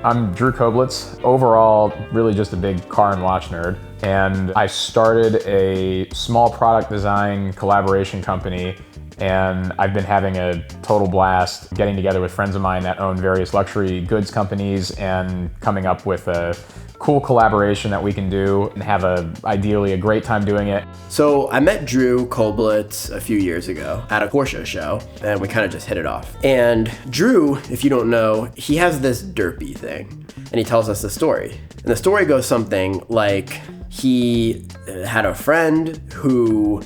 I'm Drew Coblitz. Overall, really just a big car and watch nerd. And I started a small product design collaboration company, and I've been having a total blast getting together with friends of mine that own various luxury goods companies and coming up with a cool collaboration that we can do and have ideally a great time doing it. So I met Drew Coblitz a few years ago at a Porsche show, and we kind of just hit it off. And Drew, if you don't know, he has this Derpy thing, and he tells us the story. And the story goes something like he had a friend who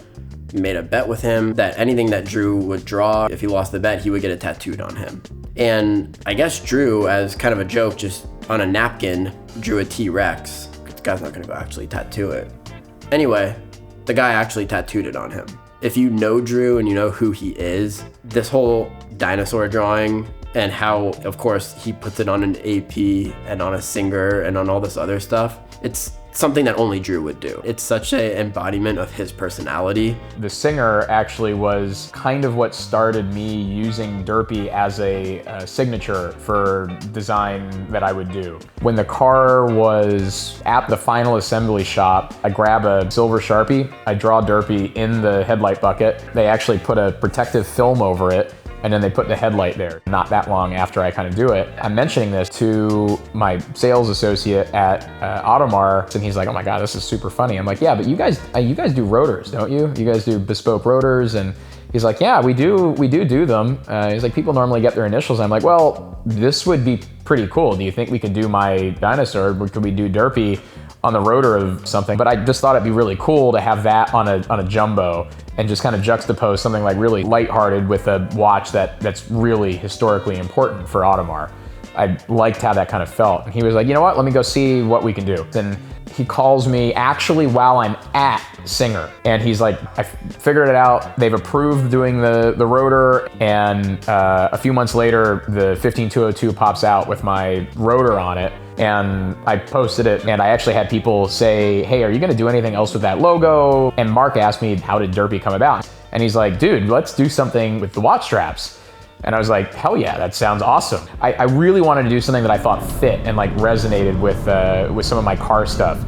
made a bet with him that anything that Drew would draw, if he lost the bet, he would get it tattooed on him. And I guess Drew, as kind of a joke, just on a napkin, drew a T-Rex. This guy's not gonna go actually tattoo it. Anyway, the guy actually tattooed it on him. If you know Drew and you know who he is, this whole dinosaur drawing and how, of course, he puts it on an AP and on a Singer and on all this other stuff, it's something that only Drew would do. It's such an embodiment of his personality. The Singer actually was kind of what started me using Derpy as a signature for design that I would do. When the car was at the final assembly shop, I grab a silver Sharpie, I draw Derpy in the headlight bucket. They actually put a protective film over it, and then they put the headlight there, not that long after I kind of do it. I'm mentioning this to my sales associate at Audemars, and he's like, oh my God, this is super funny. I'm like, yeah, but you guys do rotors, don't you? You guys do bespoke rotors? And he's like, yeah, we do them. He's like, people normally get their initials. I'm like, well, this would be pretty cool. Do you think we could do my dinosaur? Could we do Derpy on the rotor of something? But I just thought it'd be really cool to have that on a jumbo and just kind of juxtapose something like really lighthearted with a watch that's really historically important for Audemars. I liked how that kind of felt. And he was like, you know what, let me go see what we can do. And he calls me actually while I'm at Singer. And he's like, I figured it out. They've approved doing the rotor. And a few months later, the 15202 pops out with my rotor on it. And I posted it, and I actually had people say, hey, are you gonna do anything else with that logo? And Mark asked me, how did Derpy come about? And he's like, dude, let's do something with the watch straps. And I was like, hell yeah, that sounds awesome. I really wanted to do something that I thought fit and like resonated with some of my car stuff.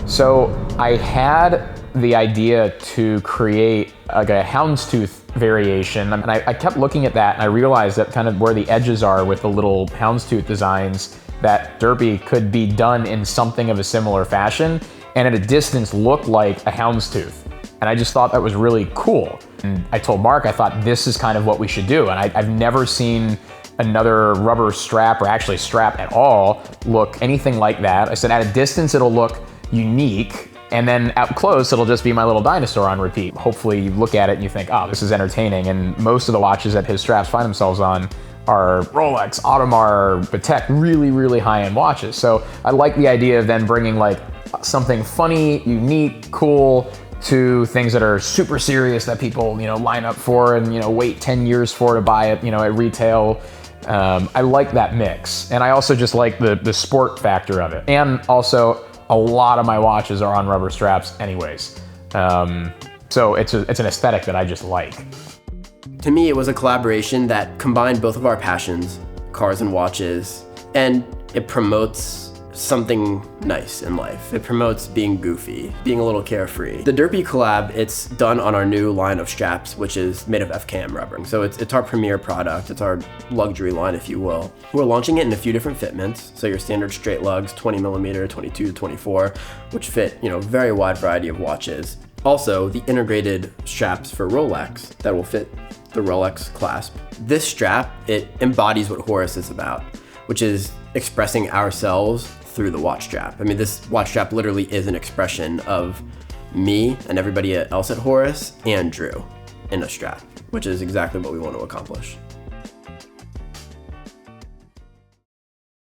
So I had the idea to create like a houndstooth variation. And I kept looking at that, and I realized that kind of where the edges are with the little houndstooth designs, that Derpy could be done in something of a similar fashion and at a distance look like a houndstooth. And I just thought that was really cool. And I told Mark, I thought this is kind of what we should do. And I've never seen another rubber strap, or actually strap at all, look anything like that. I said at a distance it'll look unique, and then up close it'll just be my little dinosaur on repeat. Hopefully you look at it and you think, oh, this is entertaining. And most of the watches that his straps find themselves on are Rolex, Audemars, Patek, really, really high-end watches. So I like the idea of then bringing like something funny, unique, cool to things that are super serious that people, line up for and, wait 10 years for to buy it, at retail. I like that mix. And I also just like the sport factor of it. And also a lot of my watches are on rubber straps anyways. So it's an aesthetic that I just like. To me, it was a collaboration that combined both of our passions, cars and watches, and it promotes something nice in life. It promotes being goofy, being a little carefree. The Derpy collab, it's done on our new line of straps, which is made of FKM rubber. So it's our premier product. It's our luxury line, if you will. We're launching it in a few different fitments. So your standard straight lugs, 20 millimeter, 22 to 24, which fit, very wide variety of watches. Also, the integrated straps for Rolex that will fit the Rolex clasp. This strap, it embodies what Horus is about, which is expressing ourselves through the watch strap. I mean, this watch strap literally is an expression of me and everybody else at Horus and Drew in a strap, which is exactly what we want to accomplish.